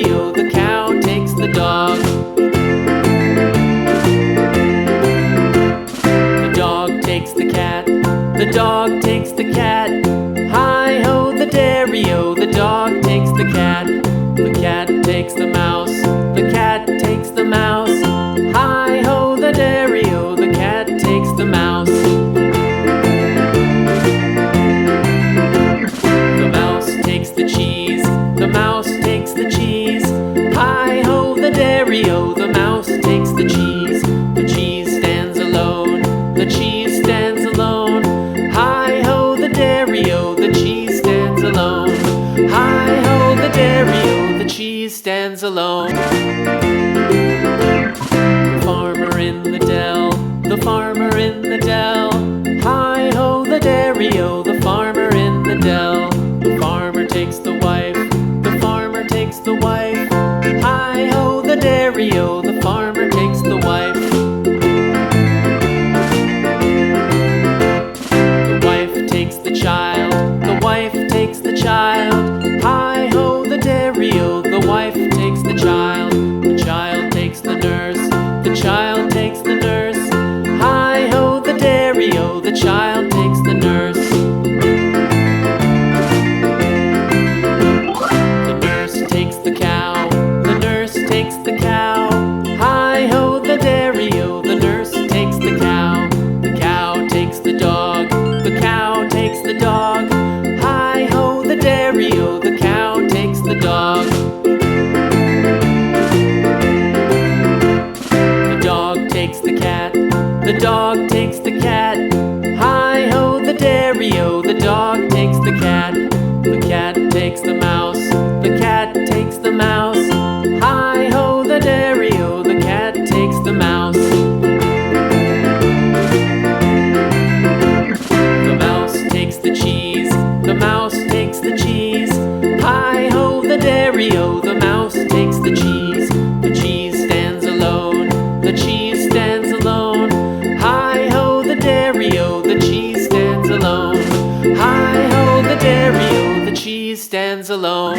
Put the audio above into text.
dairy-o, the cow takes the dog. The dog takes the cat, the dog takes the cat. Hi-ho, the dairy-o, the dog takes the cat. The cat takes the mouse, the cat takes the mouse. Hi-ho, the dairy-o, the cat takes the mouse. The mouse takes the cheese, the mouse takes the cheese. Hi-ho, the dairy-o, the mouse takes the cheese. The cheese stands alone, the cheese stands alone. Hi-ho, the dairy-o, the cheese stands alone. Hi-ho, the dairy-o, the cheese stands alone. The farmer in the dell, the farmer in the dell. Hi-ho, the dairy-o, the farmer in the dell. The farmer takes the wife, the farmer takes the wife. Hi-ho, the dairy-o, the farmer takes the wife. The wife takes the child, the wife takes the child. Hi-ho, the dairy-o, the wife takes the child. The child takes the nurse, the child takes the nurse. Hi-ho, the dairy-o, the child takes the nurse. The nurse takes the cow, the nurse takes the cow. Hi-ho, the dairy-o, the nurse takes the cow. The cow takes the dog, the cow takes the dog. Hi-ho, the dairy-o, the cow takes the dog. The dog takes the cat, the dog takes the cat. Hi-ho, the dairy-o, the dog takes the cat. The cat takes the mouse, the cat takes the mouse. Hi-ho, the dairy-o, the cat takes the mouse. The mouse takes the cheese, the mouse takes the cheese. Hi-ho, the dairy-o, the mouse takes the cheese. The cheese stands alone, the cheese stands alone. Hi-ho, the dairy-o, the cheese stands alone. Hi-ho, the dairy-o, the cheese stands alone.